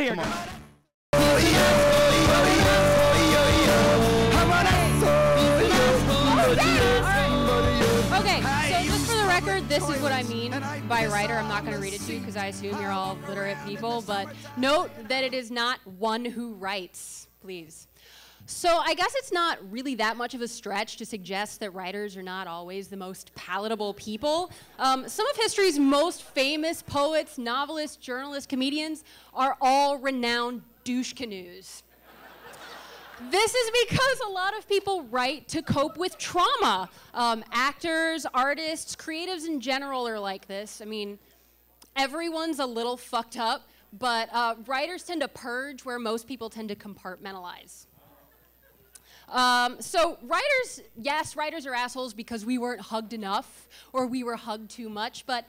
here. Come on. Okay, so just for the record, this is what I mean by writer. I'm not going to read it to you because I assume you're all literate people, but note that it is not one who writes, please. So I guess it's not really that much of a stretch to suggest that writers are not always the most palatable people. Some of history's most famous poets, novelists, journalists, comedians are all renowned douche canoes. This is because a lot of people write to cope with trauma. Actors, artists, creatives in general are like this. I mean, everyone's a little fucked up, but writers tend to purge where most people tend to compartmentalize. So writers, yes, writers are assholes because we weren't hugged enough or we were hugged too much, but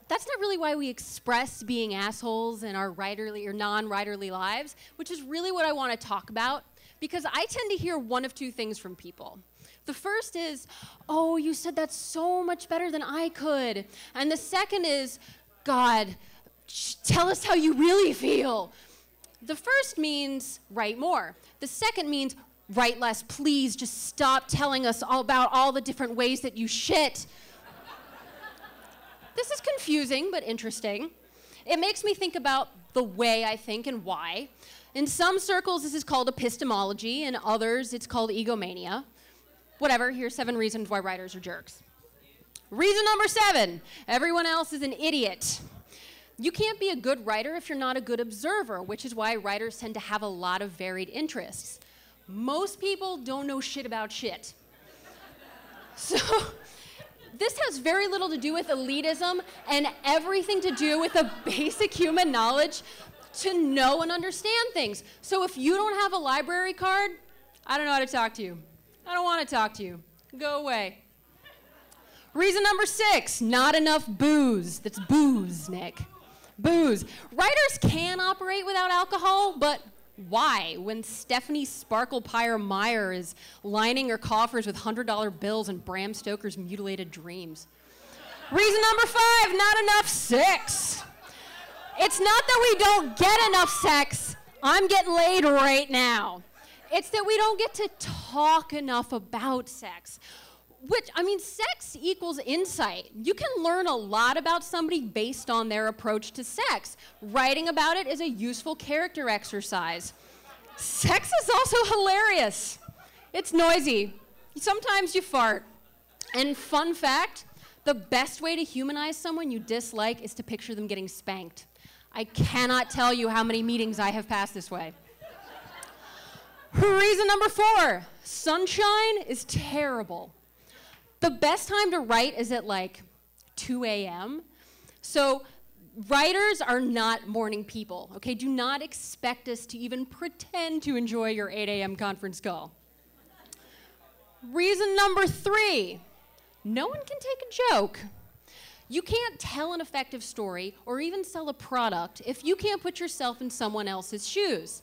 that's not really why we express being assholes in our writerly or non-writerly lives, which is really what I want to talk about, because I tend to hear one of two things from people. The first is, oh, you said that so much better than I could. And the second is, God, tell us how you really feel. The first means write more. The second means write less, please. Just stop telling us all about all the different ways that you shit. This is confusing, but interesting. It makes me think about the way I think and why. In some circles, this is called epistemology. In others, it's called egomania. Whatever, here's 7 reasons why writers are jerks. Reason number 7, everyone else is an idiot. You can't be a good writer if you're not a good observer, which is why writers tend to have a lot of varied interests. Most people don't know shit about shit. So this has very little to do with elitism and everything to do with a basic human knowledge to know and understand things. So if you don't have a library card, I don't know how to talk to you. I don't want to talk to you. Go away. Reason number 6, not enough booze. That's booze, Nick. Booze. Writers can operate without alcohol, but why? When Stephanie Sparkle Pyre Meyer is lining her coffers with $100 bills and Bram Stoker's mutilated dreams. Reason number 5, not enough sex. It's not that we don't get enough sex. I'm getting laid right now. It's that we don't get to talk enough about sex. Which, I mean, sex equals insight. You can learn a lot about somebody based on their approach to sex. Writing about it is a useful character exercise. Sex is also hilarious. It's noisy. Sometimes you fart. And fun fact, the best way to humanize someone you dislike is to picture them getting spanked. I cannot tell you how many meetings I have passed this way. Reason number 4, sunshine is terrible. The best time to write is at like 2 a.m. So writers are not morning people, okay? Do not expect us to even pretend to enjoy your 8 a.m. conference call. Reason number 3, no one can take a joke. You can't tell an effective story or even sell a product if you can't put yourself in someone else's shoes.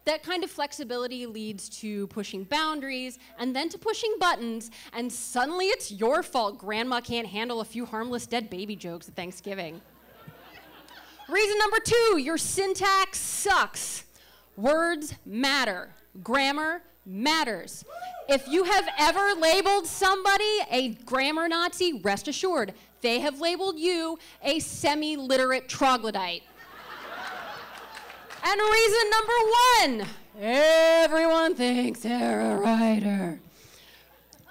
That kind of flexibility leads to pushing boundaries and then to pushing buttons, and suddenly it's your fault grandma can't handle a few harmless dead baby jokes at Thanksgiving. Reason number 2, your syntax sucks. Words matter. Grammar matters. If you have ever labeled somebody a grammar Nazi, rest assured, they have labeled you a semi-literate troglodyte. And reason number 1, everyone thinks they're a writer.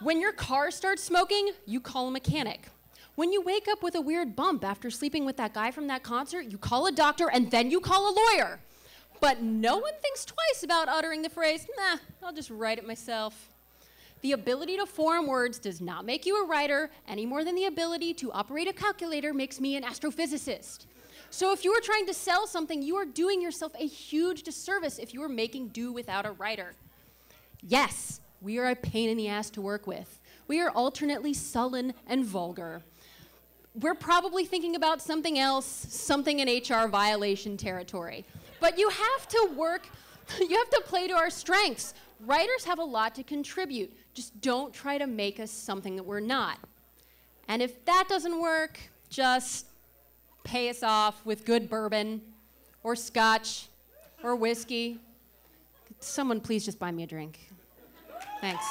When your car starts smoking, you call a mechanic. When you wake up with a weird bump after sleeping with that guy from that concert, you call a doctor and then you call a lawyer. But no one thinks twice about uttering the phrase, nah, I'll just write it myself. The ability to form words does not make you a writer any more than the ability to operate a calculator makes me an astrophysicist. So if you are trying to sell something, you are doing yourself a huge disservice if you are making do without a writer. Yes, we are a pain in the ass to work with. We are alternately sullen and vulgar. We're probably thinking about something else, something in HR violation territory. But you have to play to our strengths. Writers have a lot to contribute. Just don't try to make us something that we're not. And if that doesn't work, just pay us off with good bourbon or scotch or whiskey. Someone please just buy me a drink. Thanks.